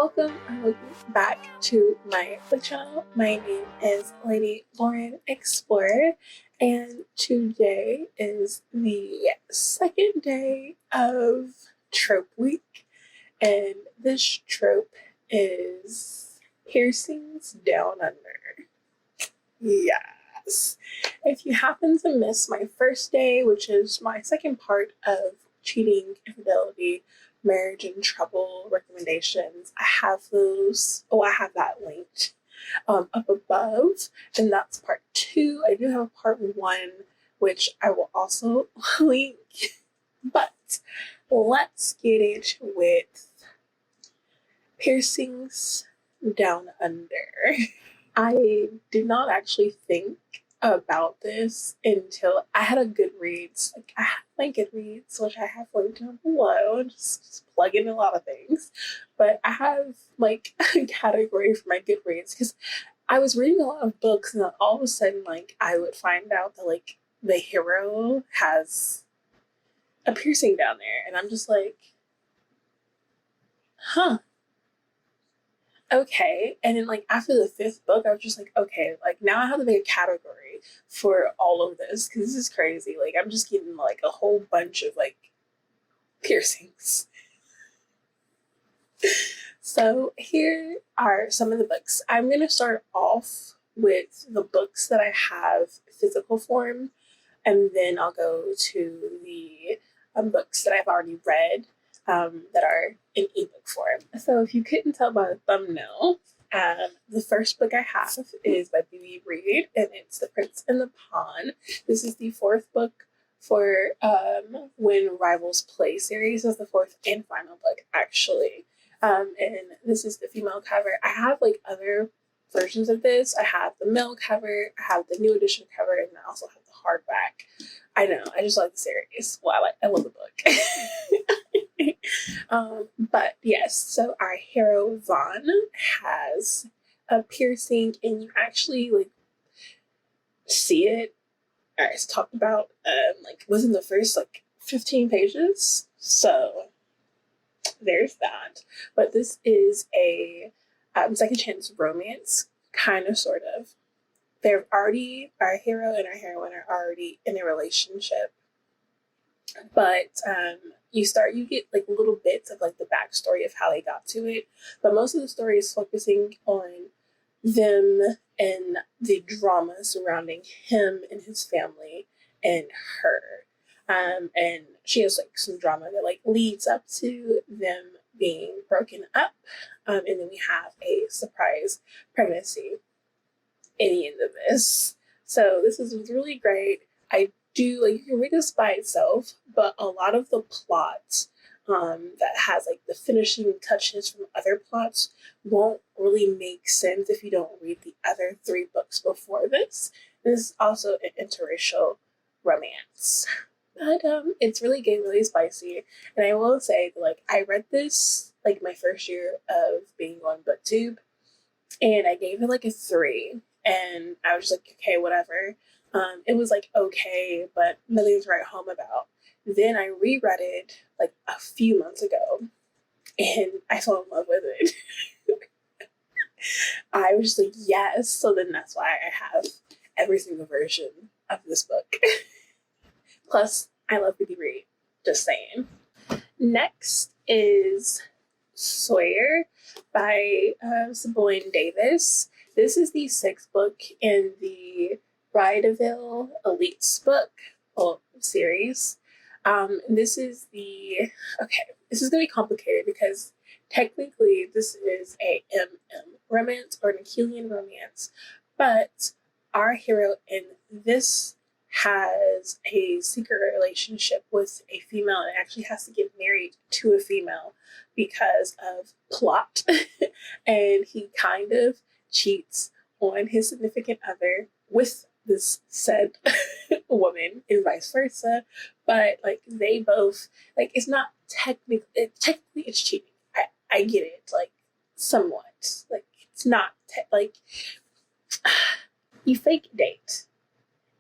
Welcome or welcome back to my book channel. My name is Lady Lauren Explorer, and today is the second day of Trope Week, and this trope is piercings down under. Yes. If you happen to miss my first day, which is my second part of cheating, infidelity, marriage and trouble recommendations, I have those. I have that linked up above, and that's part 2. I do have part 1, which I will also link. But let's get into with piercings down under. I did not actually think about this until I had a Goodreads. I have my Goodreads, which I have linked down below, just plug in a lot of things. But I have a category for my Goodreads because I was reading a lot of books, and then all of a sudden I would find out that the hero has a piercing down there, and I'm just like, huh. Okay, and then after the 5th book, I was just like, okay, now I have to make a category for all of this because this is crazy. I'm just getting a whole bunch of piercings. So here are some of the books. I'm gonna start off with the books that I have physical form, and then I'll go to the books that I've already read that are in ebook form. So if you couldn't tell by the thumbnail, the first book I have is by B.B. Reed, and it's The Prince and the Pawn. This is the 4th book for When Rivals Play series. This is the 4th and final book, actually. And this is the female cover. I have other versions of this. I have the male cover, I have the new edition cover, and I also have the hardback. I know, I just like the series. Well, I love the book. But yes, so our hero Vaughn has a piercing, and you actually see it, or it's talked about within the first 15 pages. So there's that. But this is a second chance romance, kind of, sort of. They're already, our hero and our heroine are already in a relationship, but you get little bits of the backstory of how they got to it, but most of the story is focusing on them and the drama surrounding him and his family and her, and she has some drama that leads up to them being broken up, and then we have a surprise pregnancy in the end of this. So this is really great. I do you can read this by itself, but a lot of the plot that has the finishing touches from other plots won't really make sense if you don't read the other 3 books before this. This is also an interracial romance, but it's really good, really spicy. And I will say that I read this my first year of being on BookTube, and I gave it a 3, and I was just okay, whatever. It was okay, but nothing to write home about. Then I reread it a few months ago, and I fell in love with it. I was just yes. So then that's why I have every single version of this book. Plus, I love B.B. Reed. Just saying. Next is Sawyer by Saboyne Davis. This is the 6th book in the Brideville Elites book series. This is this is going to be complicated because technically this is a MM romance or an Achillean romance, but our hero in this has a secret relationship with a female and actually has to get married to a female because of plot. And he kind of cheats on his significant other with this said woman and vice versa, but they both it's not technically it's cheating. I get it, somewhat. It's not you fake date,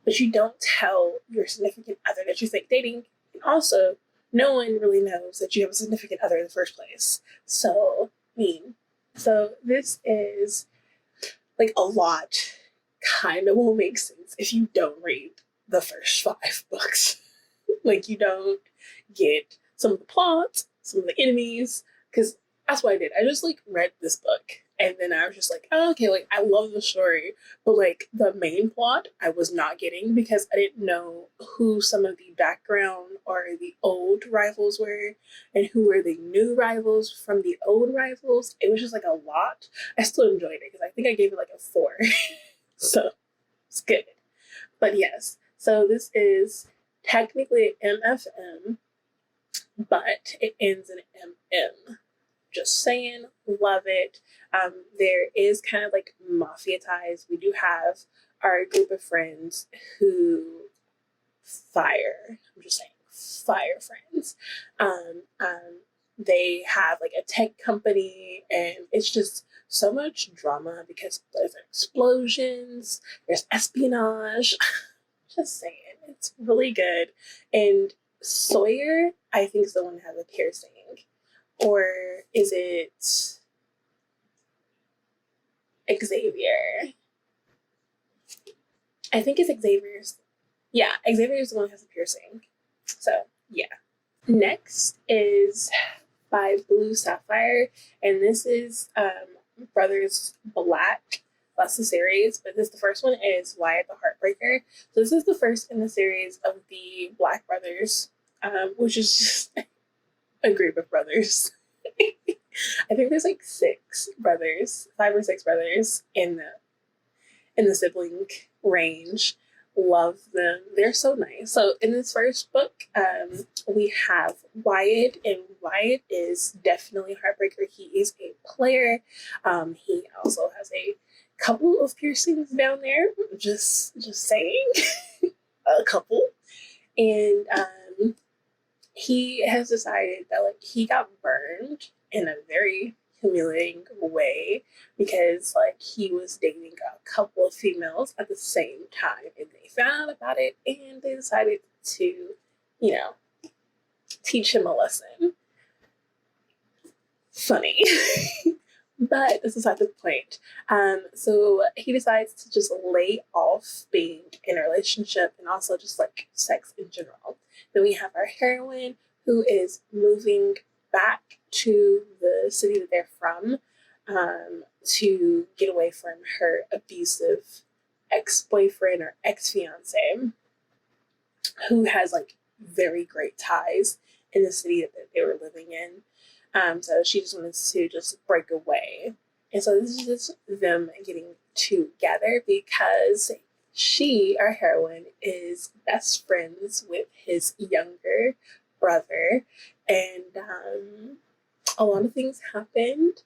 but you don't tell your significant other that you're fake dating, and also no one really knows that you have a significant other in the first place. So, I mean, So this is like a lot kind of will make sense if you don't read the first 5 books. Like you don't get some of the plots, some of the enemies, because that's what I did. I just like read this book and then I was just like, oh, okay, like I love the story, but like the main plot I was not getting because I didn't know who some of the background or the old rivals were and who were the new rivals from the old rivals. It was just like a lot. I still enjoyed it because I think I gave it like a 4. So it's good. But yes, so this is technically MFM, but it ends in MM. Just saying, love it. There is kind of like mafia ties. We do have our group of friends who fire. I'm just saying, fire friends. They have like a tech company, and it's just so much drama because there's explosions, there's espionage. Just saying, it's really good. And Sawyer, I think, is the one that has a piercing. Or is it Xavier? I think it's Xavier's. Yeah, Xavier's the one who has a piercing. So, yeah. Next is by Blue Sapphire, and this is Brothers Black. That's the series, but the first one is Wyatt the Heartbreaker. So this is the first in the series of the Black brothers, which is just a group of brothers. I think there's like 6 brothers, 5 or 6 brothers in the sibling range. Love them. They're so nice. So in this first book, we have Wyatt, and Wyatt is definitely Heartbreaker. He is a player. He also has a couple of piercings down there. Just saying, a couple. And he has decided that like he got burned in a very humiliating way because like he was dating a couple of females at the same time, and they found out about it and they decided to, you know, teach him a lesson. Funny. But this is not the point. So he decides to just lay off being in a relationship and also just like sex in general. Then we have our heroine who is moving back to the city that they're from to get away from her abusive ex-boyfriend or ex-fiance who has like very great ties in the city that they were living in. So she just wanted to just break away. And so this is just them getting together because she, our heroine, is best friends with his younger brother. And a lot of things happened.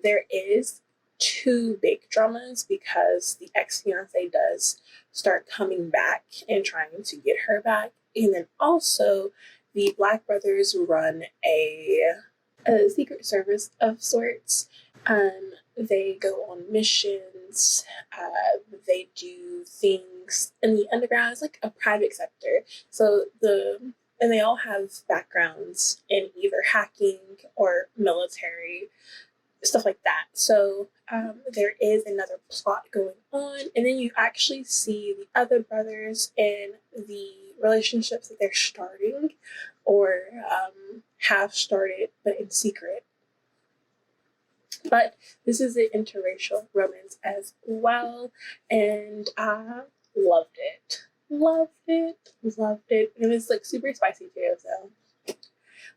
There is 2 big dramas because the ex-fiance does start coming back and trying to get her back. And then also the Black brothers run a secret service of sorts. They go on missions. They do things in the underground. It's like a private sector. So and they all have backgrounds in either hacking or military, stuff like that. So there is another plot going on, and then you actually see the other brothers in the relationships that they're starting or have started, but in secret. But this is an interracial romance as well, and I loved it. Loved it. And it was like super spicy too, so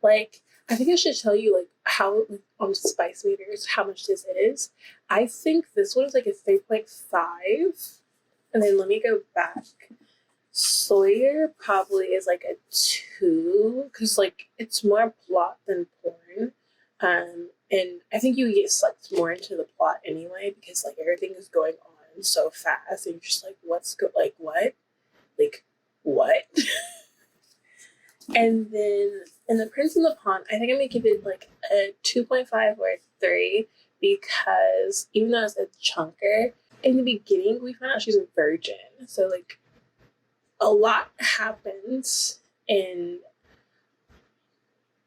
like I think I should tell you like how like, on spice meters how much this is. I think this one is like a 3.5, and then let me go back. Sawyer probably is like a 2 because like it's more plot than porn, and I think you get sucked more into the plot anyway because like everything is going on so fast and you're just like what. And then in The Prince and the Pawn, I think I'm gonna give it like a 2.5 or a 3 because even though it's a chunker, in the beginning we found out she's a virgin, so like a lot happens and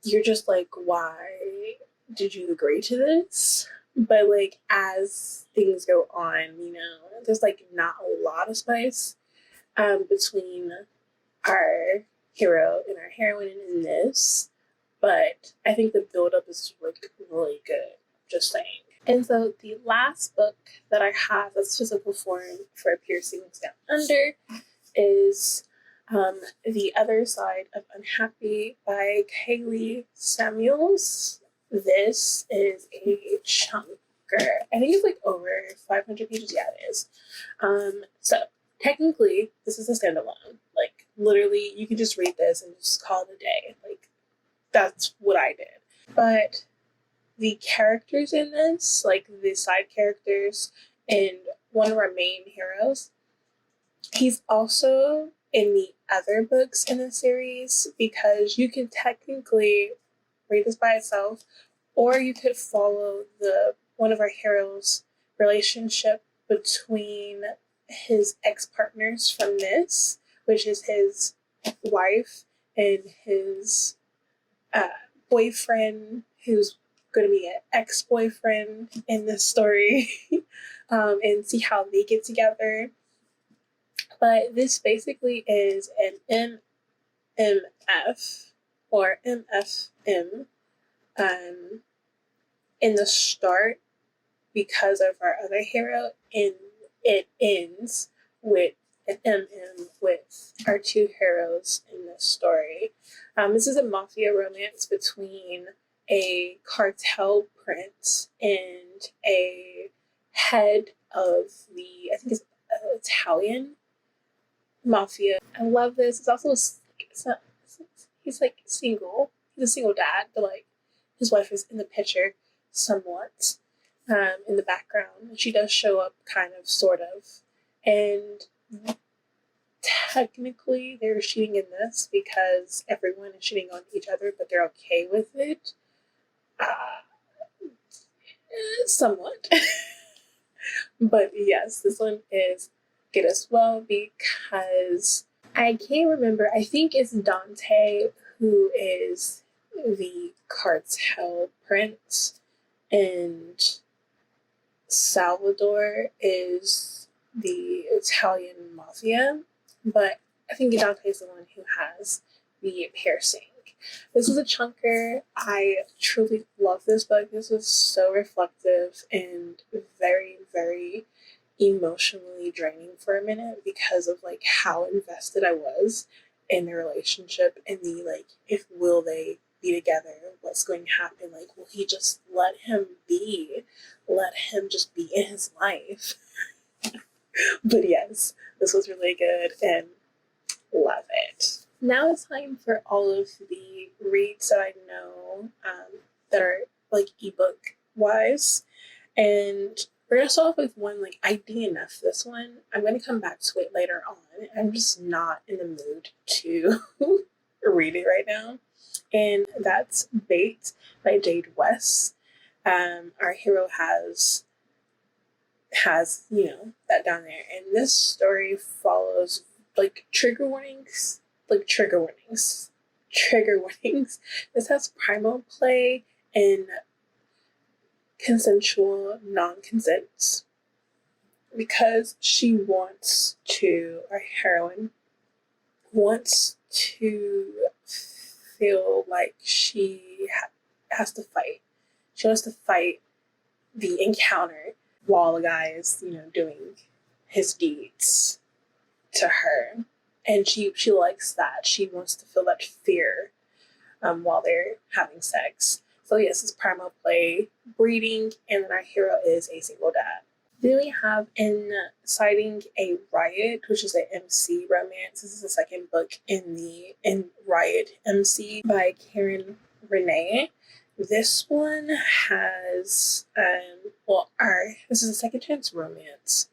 you're just like, why did you agree to this? But like as things go on, you know, there's like not a lot of spice between our hero and our heroine in this, but I think the build-up is like really good. Just saying. And so the last book that I have that's physical form for Piercings Down Under is The Other Side of Unhappy by Kaylee Samuels. This is a chunker. I think it's like over 500 pages. Yeah, it is. So technically, this is a standalone. Like, literally, you can just read this and just call it a day. Like, that's what I did. But the characters in this, like the side characters and one of our main heroes, he's also in the other books in the series, because you can technically read this by itself, or you could follow one of our heroes' relationship between his ex-partners from this, which is his wife and his boyfriend, who's going to be an ex-boyfriend in this story, and see how they get together. But this basically is an MMF or MFM in the start because of our other hero, and it ends with an MM with our two heroes in this story. This is a mafia romance between a cartel prince and a head of the, I think it's Italian mafia. I love this. It's also, he's like single. He's a single dad, but like his wife is in the picture somewhat in the background. She does show up kind of, sort of. And technically they're cheating in this because everyone is cheating on each other, but they're okay with it. Somewhat. But yes, this one is good as well because I can't remember. I think it's Dante who is the cartel prince and Salvador is the Italian mafia, but I think Dante is the one who has the piercing. This is a chunker. I truly love this book. This was so reflective and very, very emotionally draining for a minute because of like how invested I was in their relationship and the like, if will they be together, what's going to happen, like will he just let him just be in his life. But yes, this was really good and love it. Now it's time for all of the reads that I know that are like ebook wise, and we're gonna start off with one like I DNF this one. I'm gonna come back to it later on. I'm just not in the mood to read it right now, and that's Bait by Jade West. Our hero has that down there, and this story follows like trigger warnings. This has primal play and consensual non-consent because our heroine wants to feel like she has to fight. She wants to fight the encounter while the guy is, doing his deeds to her. And she likes that. She wants to feel that fear while they're having sex. So yes, it's primal play, breeding, and then our hero is a single dad. Then we have Inciting a Riot, which is an MC romance. This is the second book in Riot MC by Karen Renee. This one has this is a second chance romance.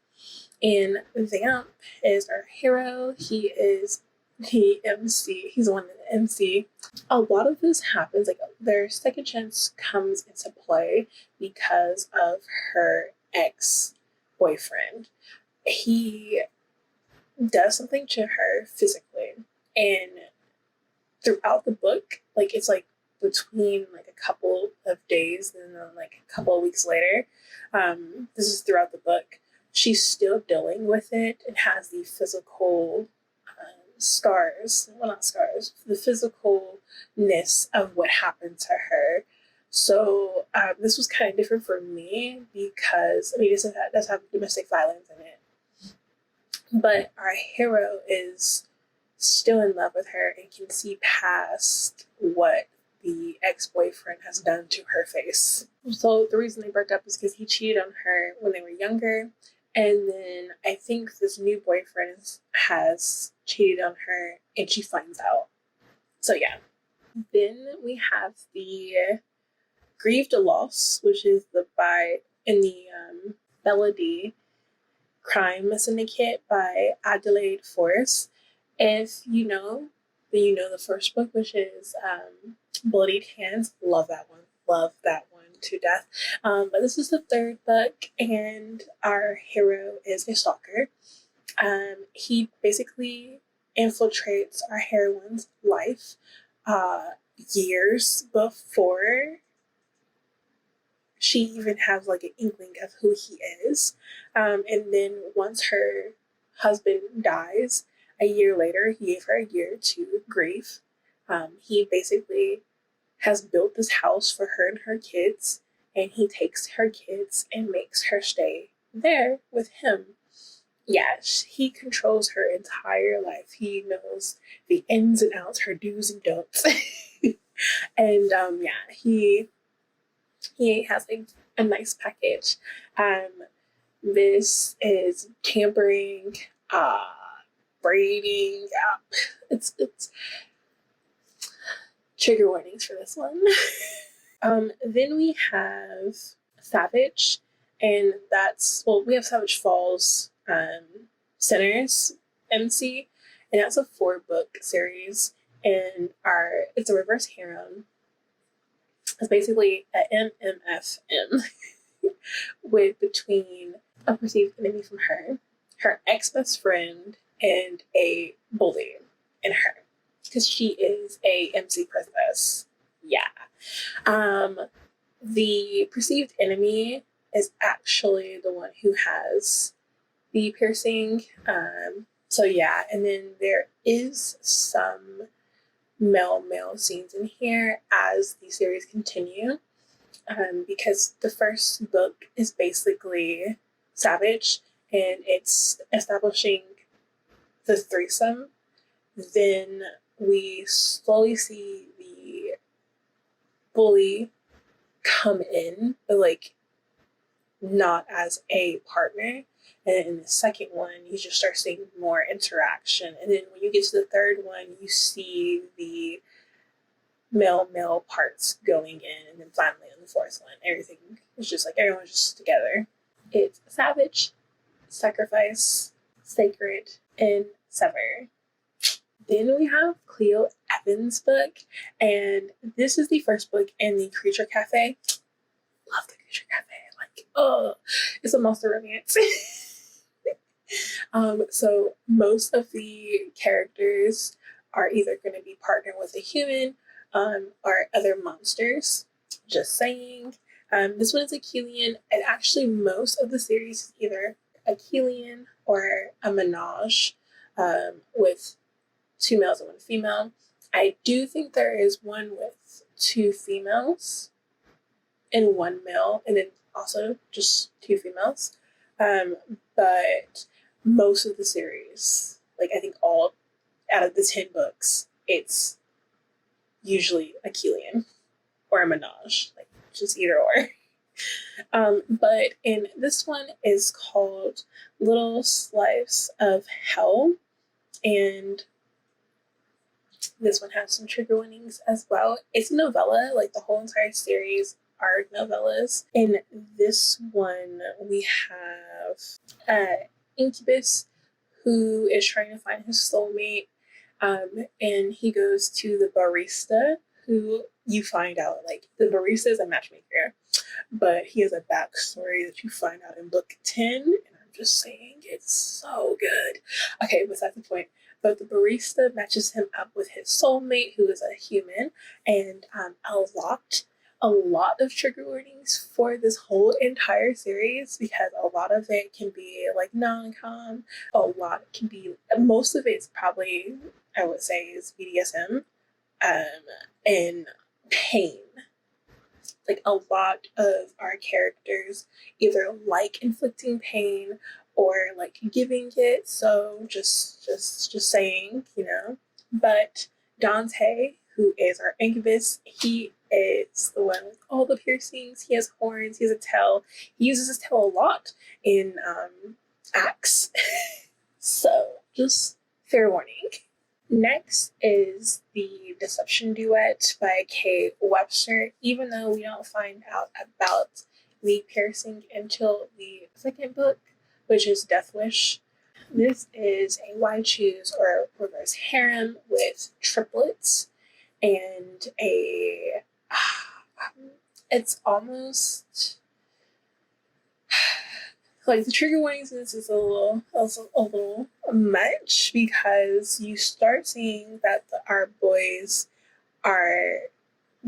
And Vamp is our hero. He is the MC. He's the one in the MC. A lot of this happens, like their second chance comes into play because of her ex-boyfriend. He does something to her physically, and throughout the book, like it's like between like a couple of of days, and then like a couple of weeks later, this is throughout the book, she's still dealing with it and has the physical scars, well, not scars, the physicalness of what happened to her. So this was kind of different for me because, I mean, it does have domestic violence in it, but our hero is still in love with her and can see past what the ex-boyfriend has done to her face. So the reason they broke up is because he cheated on her when they were younger, and then I think this new boyfriend has cheated on her and she finds out. So yeah. Then we have the Grieved Loss, which is in the Melody Crime Syndicate by Adelaide Forrest. If you know, then you know the first book, which is Bloodied Hands. Love that one. Love that one to death. But this is the third book, and our hero is a stalker. He basically infiltrates our heroine's life years before she even has like an inkling of who he is. And then once her husband dies, a year later, he gave her a year to grieve. He basically has built this house for her and her kids, and he takes her kids and makes her stay there with him. Yeah, he controls her entire life. He knows the ins and outs, her do's and don'ts. And he has a nice package. This is tampering, braiding. It's trigger warnings for this one. Then we have Savage, and we have Savage Falls Centers MC, and that's a 4-book series, and it's a reverse harem. It's basically an MMFM between a perceived enemy from her ex-best friend, and a bully in her, because she is a MC princess. Yeah. The perceived enemy is actually the one who has the piercing. So yeah, and then there is some male scenes in here as the series continue, because the first book is basically Savage, and it's establishing the threesome. Then we slowly see the bully come in, but like not as a partner. And in the second one, you just start seeing more interaction. And then when you get to the third one, you see the male parts going in. And then finally on the fourth one, everything is just like everyone's just together. It's Savage, Sacrifice, Sacred, and Sever. Then we have Cleo Evans' book, and this is the first book in the Creature Cafe. Love the Creature Cafe. It's a monster romance. So most of the characters are either going to be partnered with a human or other monsters. Just saying. This one is a Achillean, and actually most of the series is either Achillean or a menage with 2 males and 1 female. I do think there is one with 2 females and 1 male, and then also just 2 females. But most of the series, like I think all out of the 10 books, it's usually Achillean or a menage, like just either or. But in this one is called Little Slice of Hell, and this one has some trigger warnings as well. It's a novella, like the whole entire series are novellas. In this one, we have Incubus, who is trying to find his soulmate, and he goes to the barista, who you find out, like, the barista is a matchmaker, but he has a backstory that you find out in book 10, and I'm just saying, it's so good. Okay, besides the point. But the barista matches him up with his soulmate, who is a human, and a lot of trigger warnings for this whole entire series because a lot of it can be like non-com, a lot can be, most of it's probably, I would say, is BDSM, and pain. Like a lot of our characters either like inflicting pain or like giving it, so just saying, you know. But Dante, who is our incubus, he is the one with all the piercings. He has horns, he has a tail. He uses his tail a lot in acts. So just fair warning. Next is the Deception Duet by Webster. Even though we don't find out about the piercing until the second book, which is Death Wish. This is a why choose or reverse harem with triplets and a it's almost like the trigger warnings in this is a little much because you start seeing that our boys are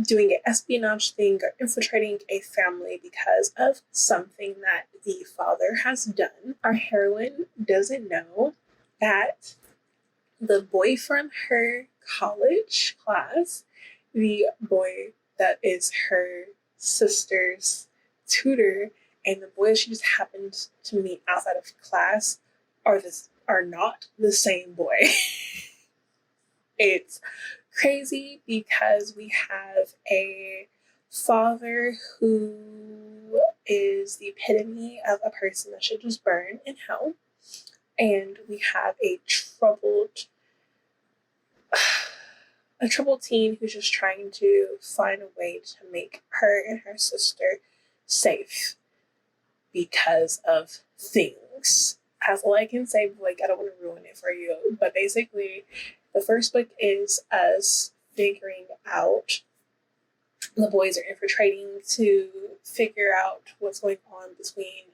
doing an espionage thing or infiltrating a family because of something that the father has done. Our heroine doesn't know that the boy from her college class, the boy that is her sister's tutor, and the boys she just happened to meet outside of class are not the same boy. It's crazy because we have a father who is the epitome of a person that should just burn in hell, and we have a troubled teen who's just trying to find a way to make her and her sister safe because of things. That's all I can say, like, I don't want to ruin it for you, but basically the first book is us figuring out the boys are infiltrating to figure out what's going on between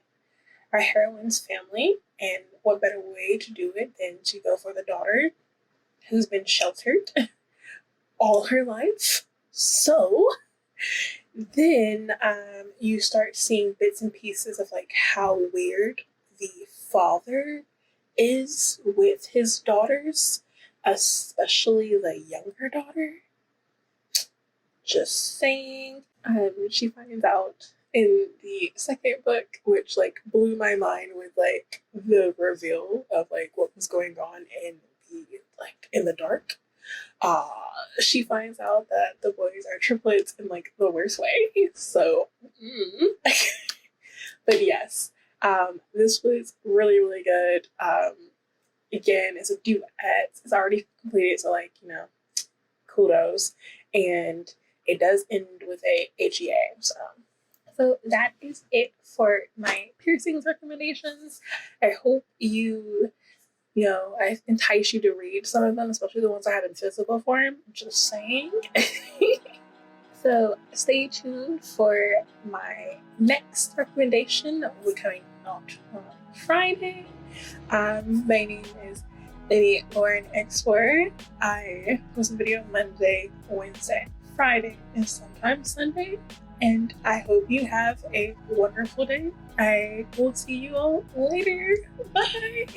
our heroine's family, and what better way to do it than to go for the daughter who's been sheltered all her life. So then you start seeing bits and pieces of like how weird the father is with his daughters, especially the younger daughter. Just saying. She finds out in the second book, which like blew my mind with like the reveal of like what was going on in the dark. She finds out that the boys are triplets in like the worst way. So, but yes, this was really, really good. Again, it's a duet. It's already completed, so like, you know, kudos. And it does end with a HEA. So that is it for my piercings recommendations. I hope I entice you to read some of them, especially the ones I have in physical form. Just saying. So stay tuned for my next recommendation that will be coming out on Friday. My name is Lady Lauren Explorer. I post a video Monday, Wednesday, Friday, and sometimes Sunday. And I hope you have a wonderful day. I will see you all later. Bye.